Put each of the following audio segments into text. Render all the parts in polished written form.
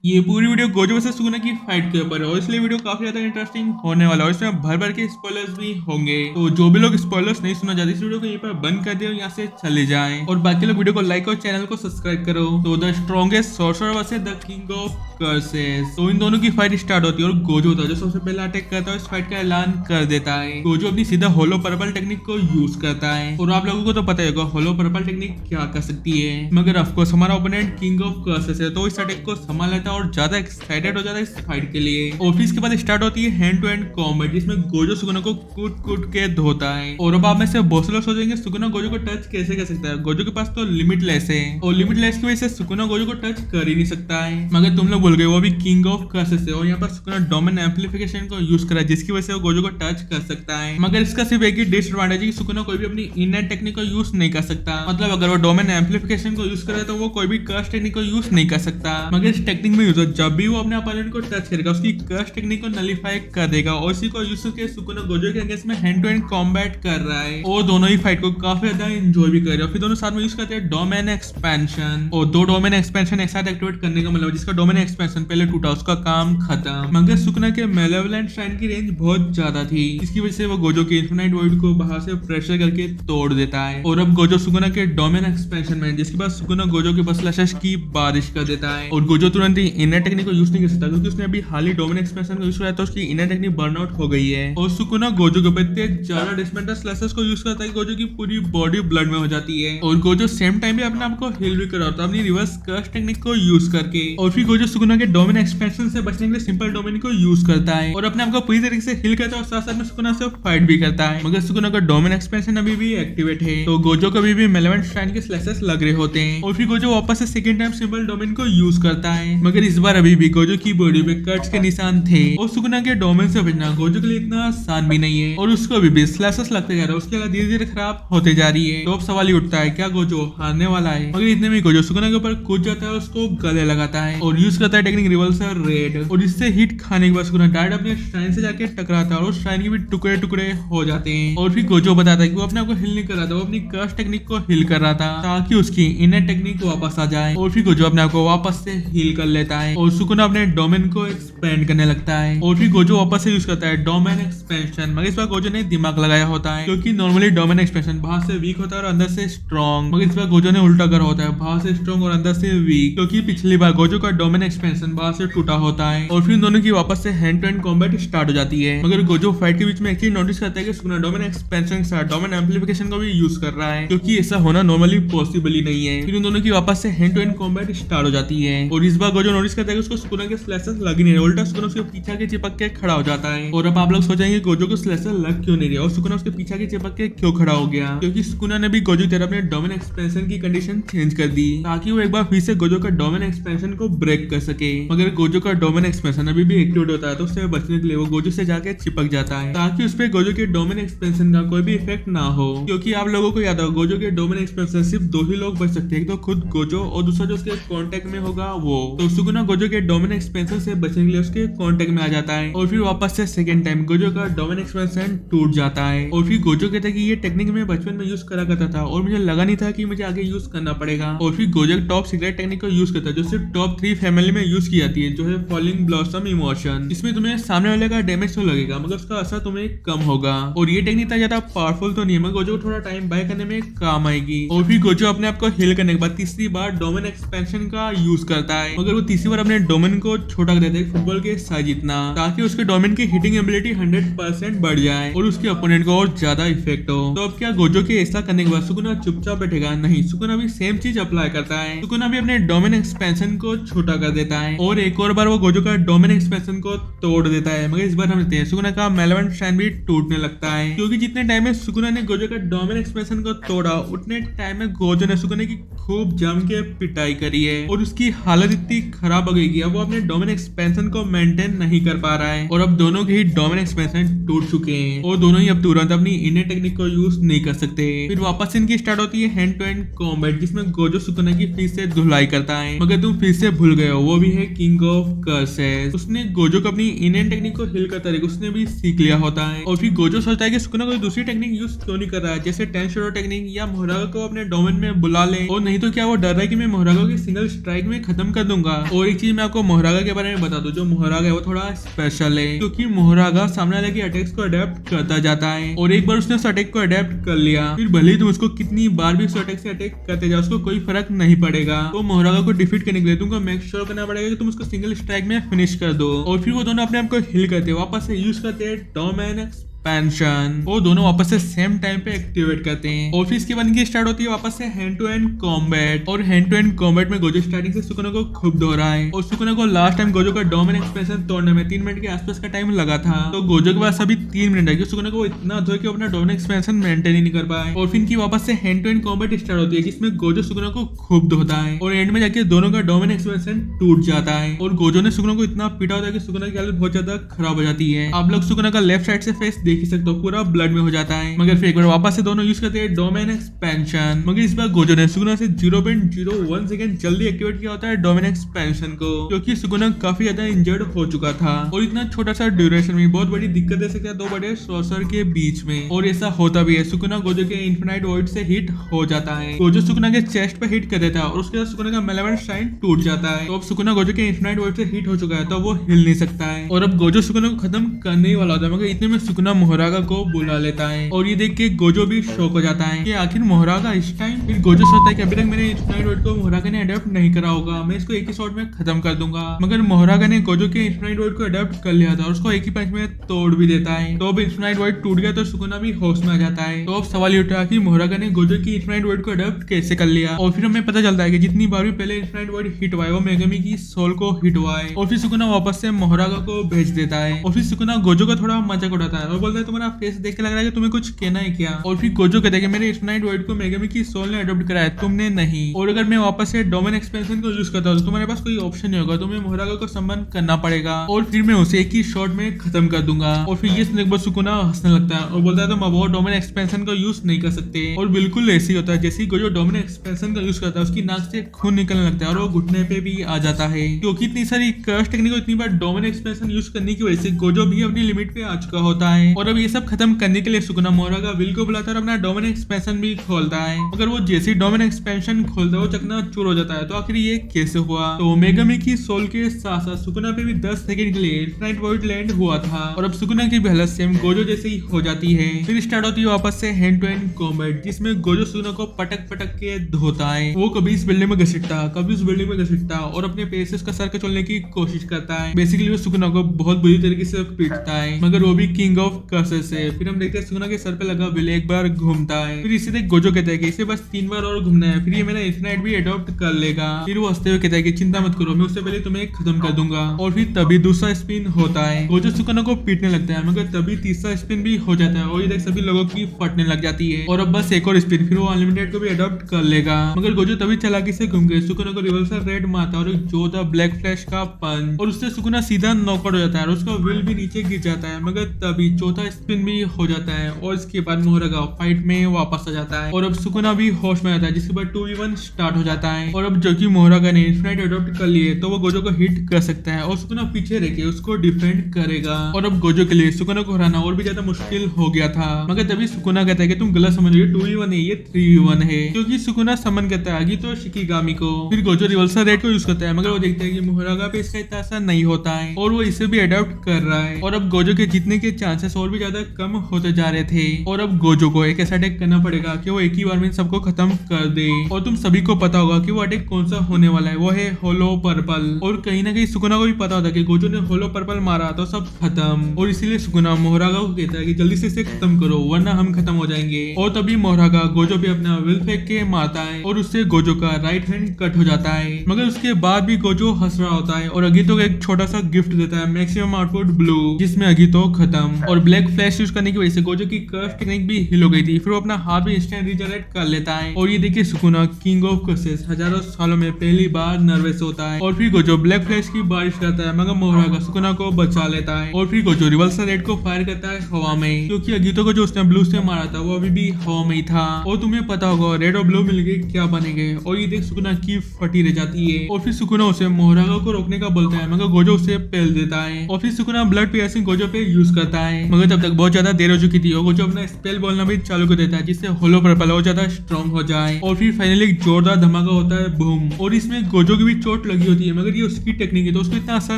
ये पूरी video Gojo versus Sukuna की फाइट के ऊपर है और इसलिए वीडियो काफी ज्यादा इंटरेस्टिंग होने वाला है और इसमें भर भर के स्पॉयलर्स भी होंगे। तो जो भी लोग स्पॉयलर्स नहीं सुनना चाहते इस वीडियो को यहीं पर बंद कर दे और यहाँ से चले जाएं और बाकी लोग वीडियो को लाइक और चैनल को सब्सक्राइब करो। तो the strongest sorcerer versus the king of curses, तो इन दोनों की फाइट स्टार्ट होती है और गोजो होता है जो सबसे पहले अटैक करता है, इस फाइट का ऐलान कर देता है। गोजो अपनी सीधा होलो पर्पल टेक्निक को यूज करता है और आप लोगों को तो पता ही होगा होलो पर्पल टेक्निक क्या कर सकती है, मगर ऑफकोर्स हमारा ओपोनेंट किंग ऑफ कर्सेस है तो इस अटैक को संभाल लेता है और ज्यादा एक्साइटेड हो जाता है इस फाइट के लिए। ऑफिस के बाद स्टार्ट होती है हैंड टू हैंड कॉम्बैट जिसमें गोजो सुकुना को कूट कूट के धोता है। और अब आप में से बहुत से लोग सोचेंगे सुकुना गोजो को टच कैसे कर सकता है, गोजो के पास तो लिमिटलेस है और लिमिटलेस की वजह से सुकुना गोजो को टच कर ही नहीं सकता है, मगर तुम लोग भूल गए वो भी किंग ऑफ कर्सेस है और यहाँ पर सुकुना डोमेन एम्पलीफिकेशन को यूज करा जिसकी वजह से वो गोजो को टच कर सकता है। मगर इसका सिर्फ एक ही डिसएडवांटेज है कि सुकुना कोई भी अपनी इननेट टेक्निक को यूज नहीं कर सकता, मतलब अगर वो डोमेन एम्पलीफिकेशन को यूज करे तो वो कोई भी कर्स टेक्निक को यूज नहीं कर सकता। मगर इस टेक्निक में यूजर जब भी वो अपने अपोनेंट को टच करेगा उसकी कर्स टेक्निक को नलीफाई कर देगा और इसी को यूज करके सुकुना गोजो के अगेंस्ट में हैंड टू हैंड कॉम्बैट कर रहा है और दोनों ही फाइट को काफी ज्यादा एंजॉय भी कर रहे हैं। फिर दोनों साथ में यूज करते हैं डोमेन एक्सपेंशन और दो डोमेन एक्सपेंशन एक साथ एक्टिवेट करने का मतलब जिसका डोमेन एक्सपेंशन पहले टूटा उसका काम खत्म। मगर सुकुना के मेलेवलेंट श्राइन की रेंज बहुत ज्यादा थी जिसकी वजह से वो गोजो के इन्फिनाइट वॉइड को बाहर से प्रेशर करके तोड़ देता है और अब गोजो सुकुना के डोमेन एक्सपेंशन में जिसके बाद सुकुना गोजो के बस स्लैशेस की बारिश कर देता है और गोजो तुरंत ही इनर टेक्निक को यूज नहीं कर सकता क्योंकि उसने अभी हाल ही डोमेन एक्सपेंशन को यूज किया तो उसकी इनर टेक्निक बर्नआउट हो गई है और सुकुना गोजो के ऊपर इतने ज्यादा डिसमेंटल स्लैशेस को यूज करता है कि गोजो की पूरी बॉडी ब्लड में हो जाती है और गोजो सेम टाइम भी अपने आप को हील भी कराता है अपनी रिवर्स कर्स टेक्निक को यूज करके। और फिर गोजो सुकुना के डोमेन एक्सपेंशन से बचने के लिए सिंपल डोमेन को यूज करता है और अपने आप को पूरी तरीके से हील करता है और साथ साथ में सुकुना से फाइट भी करता है। मगर सुकुना का डोमेन एक्सपेंशन अभी भी एक्टिवेट है तो गोजो को भी मेलेवेंट श्राइन के स्लैशेस लग रहे होते हैं और फिर गोजो वापस से सेकंड टाइम सिंपल डोमेन को यूज करता है। मगर इस बार अभी भी गोजो की बॉडी पे कट्स के निशान थे और सुकुना के डोमेन से बचना गोजो के लिए इतना आसान भी नहीं है और उसको अभी भी स्लैशेस लगते जा रहा है, उसकी हालत धीरे धीरे खराब होते जा रही है। तो अब सवाल ही उठता है क्या गोजो हारने वाला है, मगर इतने में गोजो सुकुना के ऊपर कूद जाता है उसको गले लगाता है और यूज करता है टेक्निक रिवल्सर रेड और इससे हिट खाने के बाद सुकुना डायरेक्ट अपने श्राइन से जाके टकराता है और श्राइन के भी टुकड़े टुकड़े हो जाते हैं। और फिर गोजो बताता है कि वो अपने आप को हिल नहीं कर रहा था, वो अपनी कर्स टेक्निक को हिल कर रहा था ताकि उसकी इनर टेक्निक वापस आ जाए और फिर गोजो अपने आप को वापस से हील कर लेता है और सुकुना अपने डोमेन को एक्सपेंड करने लगता है और फिर गोजो वापस से यूज करता है डोमेन एक्सपेंशन। मगर इस बार गोजो ने दिमाग लगाया होता है क्योंकि नॉर्मली डोमेन एक्सपेंशन बाहर से वीक होता है और अंदर से स्ट्रॉन्ग, मगर इस बार गोजो ने उल्टा करा होता है बाहर से स्ट्रॉन्ग और अंदर से वीक, क्योंकि पिछली बार गोजो का डोमेन एक्सपेंशन बाहर से टूटा होता है और फिर दोनों की वापस से hand to hand combat start हो जाती है। मगर गोजो फाइट के बीच में एक चीज नोटिस करता है कि सुकुना डोमेन एक्सपेंशन के साथ डोमेन एम्पलीफिकेशन को भी यूज कर रहा है क्योंकि ऐसा होना नॉर्मली पॉसिबल ही नहीं है। फिर उन दोनों की वापस से hand to hand combat start हो जाती है और इस बार गोजो नोटिस करता है कि उसको सुकुना के स्लैशेस लग नहीं रहे, उल्टा सुकुना उसके पीछे के चिपक के खड़ा हो जाता है। और अब आप लोग सोचेंगे गोजो को स्लैशेस लग क्यों नहीं रहे और सुकुना उसके पीछे के चिपक के क्यों खड़ा हो गया, क्योंकि सुकुना ने भी गोजो की तरह अपने डोमेन एक्सपेंशन की कंडीशन चेंज कर दी ताकि वो एक बार फिर से गोजो का डोमेन एक्सपेंशन को ब्रेक कर सके। मगर गोजो का डोमेन एक्सपेंशन अभी भी एक्टिवेट होता है तो उससे बचने के लिए वो गोजो से जाके चिपक जाता है ताकि उस पे गोजो के डोमेन एक्सपेंशन का कोई भी इफेक्ट ना हो, क्योंकि आप लोगों को याद हो गोजो के डोमेन एक्सपेंशन सिर्फ दो ही लोग बच सकते हैं, एक तो खुद गोजो और दूसरा जो उसके कांटेक्ट में होगा वो। तो सुकुना गोजो के डोमेन एक्सपेंशन से बचने के लिए उसके कांटेक्ट में आ जाता है और फिर वापस से सेकंड टाइम गोजो का डोमेन एक्सपेंशन टूट जाता है और फिर गोजो कहता है कि ये टेक्निक मैं बचपन में यूज करा करता था और मुझे लगा नहीं था कि मुझे आगे यूज करना पड़ेगा। और फिर गोजो टॉप सीक्रेट टेक्निक को यूज करता है जो सिर्फ टॉप 3 फैमिली में यूज की जाती है, जो है फॉलिंग ब्लॉसम इमोशन। इसमें तुम्हें सामने वाले का डैमेज तो लगेगा मगर उसका असर तुम्हें कम होगा और ये टेक्निक इतना ज्यादा पावरफुल तो नहीं है मगर गोजो को थोड़ा टाइम बाय करने में काम आएगी। और फिर गोजो अपने आप को हील करने के बाद तीसरी बार डोमेन एक्सपेंशन का यूज करता है, मगर वो तीसरी बार अपने डोमेन को छोटा कर देता है फुटबॉल के साइज जितना ताकि उसके डोमेन की हिटिंग एबिलिटी 100% बढ़ जाए और उसके ओपोनेंट को और ज्यादा इफेक्ट हो। तो अब क्या गोजो के ऐसा करने के बाद सुकुना चुपचाप बैठेगा? नहीं, सुकुना भी सेम चीज अप्लाई करता है। सुकुना भी अपने डोमेन एक्सपेंशन को छोटा कर देता है और एक और बार वो गोजो का डोमेन एक्सपेंशन को तोड़ देता है। मगर इस बार हम देखते हैं सुकुना का मेलेवेंट श्राइन भी टूटने लगता है क्योंकि जितने टाइम में सुकुना ने गोजो का डोमेन एक्सपेंशन को तोड़ा उतने टाइम में गोजो ने सुकुना की खूब जम के पिटाई करी है और उसकी हालत इतनी खराब हो गई कि अब वो अपने डोमेन एक्सपेंशन को मेंटेन नहीं कर पा रहा है और अब दोनों के ही डोमेन एक्सपेंशन टूट चुके हैं और दोनों ही अब तुरंत अपनी इनर टेक्निक को यूज नहीं कर सकते। फिर वापस इनकी स्टार्ट होती है हैंड टू हैंड कॉम्बैट जिसमें गोजो सुकुना की फिर से धुलाई करता है। मगर तुम फिर से भूल गए हो वो भी है किंग ऑफ कर्सेस। उसने गोजो को अपनी इनर टेक्निक को हिल करता तरीका उसने भी सीख लिया होता है और फिर गोजो सोचता है कि सुकुना कोई दूसरी टेक्निक यूज क्यों नहीं कर रहा है, जैसे टेंशरो टेक्निक या मोहरागा को अपने डोमेन में बुला ले और नहीं तो क्या वो डर रहा है कि मैं मोहरागा की सिंगल स्ट्राइक में खत्म कर दूंगा और एक चीज मैं आपको मोहरागा के बारे में बता दूं, जो मोहरागा है वो थोड़ा स्पेशल है क्योंकि मोहरागा सामने वाले के अटैक्स को अडेप्ट करता जाता है और एक बार उसने उस अटैक को अडेप्ट कर लिया फिर भले ही तुम उसको कितनी बार भी उस अटैक से अटैक करते जाओ उसको कोई फर्क नहीं पड़ेगा। तो मोहरागा को डिफीट करने के लिए तुमको मेक श्योर करना पड़ेगा कि तुम उसको सिंगल स्ट्राइक में फिनिश कर दो और फिर वो दोनों अपने आप को हिल करते वापस से यूज करते हैं डोमेन एक्सपेंशन। वो दोनों वापस से सेम टाइम पे एक्टिवेट करते हैं और फिर इसके बाद की स्टार्ट होती है वापस से हैंड टू हैंड कॉम्बैट। और हैंड टू हैंड कॉम्बैट में गोजो स्टार्टिंग से सुकुना को खूब दोहराए और सुकुना को लास्ट टाइम गोजो का डोमेन एक्सपेंशन तोड़ने में 3 मिनट के आसपास का टाइम लगा था। तो गोजो के पास अभी 3 मिनट है कि सुकुना को इतना धोए कि अपना डोमेन एक्सपेंशन मेंटेन ही नहीं कर पाए। और फिर इनकी वापस से hand to hand combat start होती है जिसमें गोजो सुकुना को खूब धोता है और एंड में जाके दोनों का डोमेन एक्सपेंशन टूट जाता है और गोजो ने सुकुना को इतना पीटा होता है कि सुकुना की हालत बहुत ज्यादा खराब हो जाती है। आप लोग सुकुना का लेफ्ट साइड से फेस देख ही सकते हो, पूरा ब्लड में हो जाता है। मगर फिर एक बार वापस से दोनों यूज करते हैं डोमेन एक्सपेंशन। मगर इस बार गोजो ने सुकुना से 0.01 सेकंड जल्दी एक्टिवेट किया होता है डोमेन एक्सपेंशन को क्योंकि सुकुना काफी ज्यादा इंजर्ड हो चुका था और इतना छोटा सा ड्यूरेशन में बहुत बड़ी दिक्कत दे सकता है दो बड़े सॉर्सर के बीच में। और ऐसा होता भी है, सुकुना गोजो के इन्फिनाइट वॉइड से हिट हो जाता है। गोजो सुकुना के चेस्ट पे हिट कर देता है और उसके बाद सुकुना का मेलेवेंट शाइन टूट जाता है। तो अब सुकुना गोजो के इन्फिनाइट वॉइड से हिट हो चुका है तो वो हिल नहीं सकता है और अब गोजो सुकुना को खत्म करने ही वाला होता है। मगर इतने में सुकुना मोहरागा को बुला लेता है और ये देख के गोजो भी शॉक हो जाता है कि आखिर मोहरागा इस टाइम। फिर गोजो सोचता है कि अभी तक मैंने इन्फिनाइट वॉइड को मोहरागा ने अडॉप्ट नहीं करा होगा, मैं इसको एक ही शॉट में खत्म कर दूंगा। मगर मोहरागा ने गोजो के इन्फिनाइट वॉइड को अडॉप्ट कर लिया था और उसको एक ही पंच में तोड़ भी देता है। तो अब इन्फिनाइट वॉइड टूट गया तो सुकुना भी होश में आ जाता है। तो अब सवाल ये उठा कि मोहरागा ने गोजो की इन्फिनाइट वॉइड को अडॉप्ट कैसे कर लिया। और फिर हमें पता चलता है कि जितनी बार भी पहले इन्फिनाइट वॉइड हिट हुआ है वो मेगमी की सोल को हिट हुआ है। और फिर सुकुना वापस से मोहरागा को भेज देता है और फिर सुकुना गोजो का थोड़ा मजाक उड़ाता है और बोलता है तुम्हारा फेस देख के लग रहा है कि तुम्हें कुछ कहना है क्या। और फिर गोजो कहता है कि मेरे इन्फिनाइट वॉइड को मेगमी की सोल ने अडॉप्ट कराया, तुमने नहीं। और अगर मैं वापस से डोमेन एक्सपेंशन को यूज करता हूँ तो तुम्हारे पास कोई ऑप्शन नहीं होगा, तुम्हें मोहरागा को संबंध करना पड़ेगा और फिर मैं उसे एक ही शॉट में खत्म कर दूंगा। और फिर ये सुनने के बाद सुकुना हंसने लगता है और बोलता है तुम अब वो डोमेन एक्सपेंशन का यूज नहीं कर सकते। और बिल्कुल ऐसे ही होता है, जैसे ही गोजो डोमेन एक्सपेंशन का यूज करता है उसकी नाक से खून निकलने लगता है और वो घुटने पे भी आ जाता है क्योंकि इतनी सारी कर्स टेक्निक को इतनी बार डोमेन एक्सपेंशन यूज करने की वजह से गोजो भी अपनी लिमिट पे आ चुका होता है। और अब ये सब खत्म करने के लिए सुकुना मोहरागा विल को बुलाता है और अपना डोमेन एक्सपेंशन भी खोलता है। मगर वो जैसे ही डोमेन एक्सपेंशन खोलता है वो चकना चूर हो जाता है। तो आखिर ये कैसे हुआ। तो मेगमी की सोल के साथ साथ सुकुना पे भी 10 सेकंड के लिए इन्फिनाइट वॉइड लैंड हुआ था और अब सुकुना की भी हालत सेम गोजो जैसे ही हो जाती है। फिर स्टार्ट होती है वापस से हैंड टू हैंड कॉम्बैट जिसमें गोजो सुकुना को पटक पटक के धोता है। वो कभी इस बिल्डिंग में घसीटता, कभी उस बिल्डिंग में घसीटता और अपने पैर से उसका सर के चलने की कोशिश करता है। बेसिकली वो सुकुना को बहुत बुरी तरीके से पीटता है मगर वो भी किंग ऑफ कर्सेस है। फिर हम देखते हैं सुकुना के सर पे लगा विल एक बार घूमता है। फिर इसे देख गोजो कहता है कि इसे बस 3 बार और घूमना है, फिर ये मेरा इन्फिनाइट भी अडॉप्ट कर लेगा। फिर वो हंसते हुए कहता है कि चिंता मत करो, मैं उससे पहले तुम्हें खत्म कर दूंगा। और फिर तभी दूसरा स्पिन होता है, गोजो सुकुना को पीटने लगता है मगर तभी तीसरा स्पिन भी हो जाता है और ये देख सभी लोगों की फटने लग जाती है। और अब बस एक और स्पिन, फिर वो अनलिमिटेड को भी अडॉप्ट कर लेगा। मगर गोजो तभी चालाकी से घूम के सुकुना को रिवर्सल रेड मारता है और एक जोरदार ब्लैक फ्लैश का पंच और उससे सुकुना सीधा नॉकआउट हो जाता है और उसका विल भी नीचे गिर जाता है। मगर तभी चौथा स्पिन भी हो जाता है और इसके बाद मोहरागा फाइट में वापस आ जाता है और अब सुकुना भी होश में आता है जिसके बाद 2v1 स्टार्ट हो जाता है। और अब जो कि मोहरागा ने इन्फिनाइट अडॉप्ट कर लिए तो वो गोजो को हिट कर सकता है और सुकुना पीछे रह के उसको डिफेंड करेगा। और अब गोजो के लिए सुकुना को हराना और भी ज्यादा मुश्किल हो गया था। मगर तभी सुकुना कहता है कि तुम गलत समझ रहे हो, 2v1 है ये 3v1 है क्योंकि सुकुना समन करता है आगे तो शिकिगामी को। फिर गोजो रिवर्सल रेड को यूज करता है मगर वो देखता है कि मोहरागा पे इसका इतना असर नहीं होता है और वो इसे भी अडॉप्ट कर रहा है। और अब गोजो के जीतने के चांसेस और भी ज्यादा कम होते जा रहे थे और अब गोजो को एक ऐसा अटैक करना पड़ेगा कि वो एक ही बार में सबको खत्म कर दे। और तुम सभी को पता होगा कि वो अटैक कौन सा होने वाला है, वो है होलो पर्पल। और कहीं ना कहीं सुकुना को भी पता होता है कि गोजो ने होलो पर्पल मारा तो सब खत्म और इसीलिए सुकुना मोहरागा को कहता है कि जल्दी से इसे खत्म करो वरना हम खत्म हो जाएंगे। और तभी मोहरागा गोजो पे अपना विल फेंक के मारता है और उससे गोजो का राइट हैंड कट हो जाता है। मगर उसके बाद भी गोजो हंस रहा होता है और अगितो को एक छोटा सा गिफ्ट देता है, मैक्सिमम आउटपुट ब्लू, जिसमें अगितो खत्म। और ब्लैक फ्लैश यूज करने की वजह से गोजो की कर्स टेक्निक भी हिल हो गई थी। फिर वो अपना हाथ भी इंस्टेंट रिजनरेट कर लेता है और ये देखिए सुकुना किंग ऑफ कर्सेस हजारों सालों में पहली बार नर्वस होता है। और फिर गोजो ब्लैक फ्लैश की बारिश करता है मगर मोहरागा सुकुना को बचा लेता है। और फिर गोजो रिवर्सल रेड को फायर करता है हवा में क्योंकि अगितो को जो उसने ब्लू से मारा था वो अभी भी हवा में ही था। और तुम्हें पता होगा रेड और ब्लू मिलके क्या बनेंगे। और ये देख सुकुना की फटी रह जाती है और फिर सुकुना उसे मोहरागा को रोकने का बोलता है मगर गोजो उसे पेल देता है। और फिर सुकुना ब्लड पियर्सिंग गोजो पे यूज करता है मगर क्योंकि तब तक बहुत ज्यादा देर हो चुकी थी और गोजो अपना स्पेल बोलना भी चालू कर देता है जिससे होलो पर्पल और ज्यादा स्ट्रॉन्ग हो जाए और फिर फाइनली एक जोरदार धमाका होता है, बूम। और इसमें गोजो की भी चोट लगी होती है मगर ये उसकी टेक्निक है तो उसको इतना असर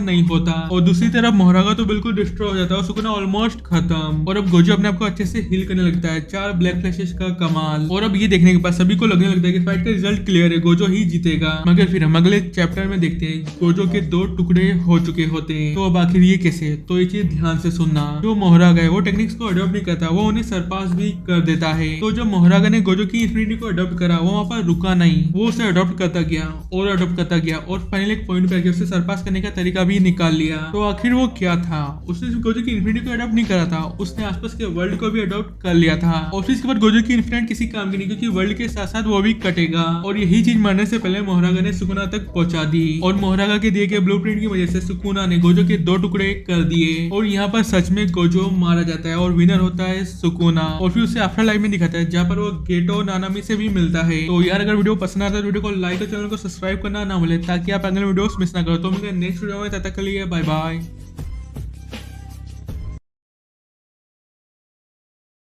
नहीं होता। और दूसरी तरफ मोहरागा तो बिल्कुल डिस्ट्रॉय हो जाता है और सुकुना ऑलमोस्ट खत्म। और अब गोजो अपने आप को अच्छे से हील करने लगता है। 4 ब्लैक फ्लैशेस का कमाल। और अब ये देखने के बाद सभी को लगने लगता है कि फाइट का रिजल्ट क्लियर है, गोजो ही जीतेगा। मगर फिर हम अगले चैप्टर में देखते हैं गोजो के 2 टुकड़े हो चुके होते हैं। तो अब आखिर ये कैसे, तो ये चीज ध्यान से सुनना। जो मोहरागा है वो टेक्निक्स को अडॉप्ट नहीं करता, वो उन्हें सरपास भी कर देता है। तो जब मोहरागा ने गोजो की इन्फिनिटी को अडॉप्ट करा वो वहां पर रुका नहीं, वो उसे अडॉप्ट करता गया और अडॉप्ट करता गया और फाइनली एक पॉइंट पे आके उसे सरपास करने का तरीका भी निकाल लिया। तो आखिर वो क्या था, उसने गोजो की इन्फिनिटी को अडॉप्ट नहीं करा था, उसने आसपास के वर्ल्ड को भी अडॉप्ट कर लिया था। और फिर इसके बाद गोजो की इन्फिनिटी किसी काम की नहीं क्योंकि वर्ल्ड के साथ साथ वो भी कटेगा। और यही चीज मरने से पहले मोहरागा ने सुकुना तक पहुंचा दी और मोहरागा के दिए गए ब्लूप्रिंट की वजह से सुकुना ने गोजो के 2 टुकड़े कर दिए। और यहाँ पर सच में गोजो मारा जाता है और विनर होता है सुकुना। और फिर उसे आफ्टर लाइफ में दिखाता है जहाँ पर वो गेटो नानामी से भी मिलता है। तो यार अगर वीडियो पसंद आता है तो वीडियो को लाइक और चैनल को सब्सक्राइब करना ना भूले ताकि आप अगले वीडियोस मिस ना करो। तो मिलते हैं नेक्स्ट वीडियो में, तब तक के लिए बाय बाय।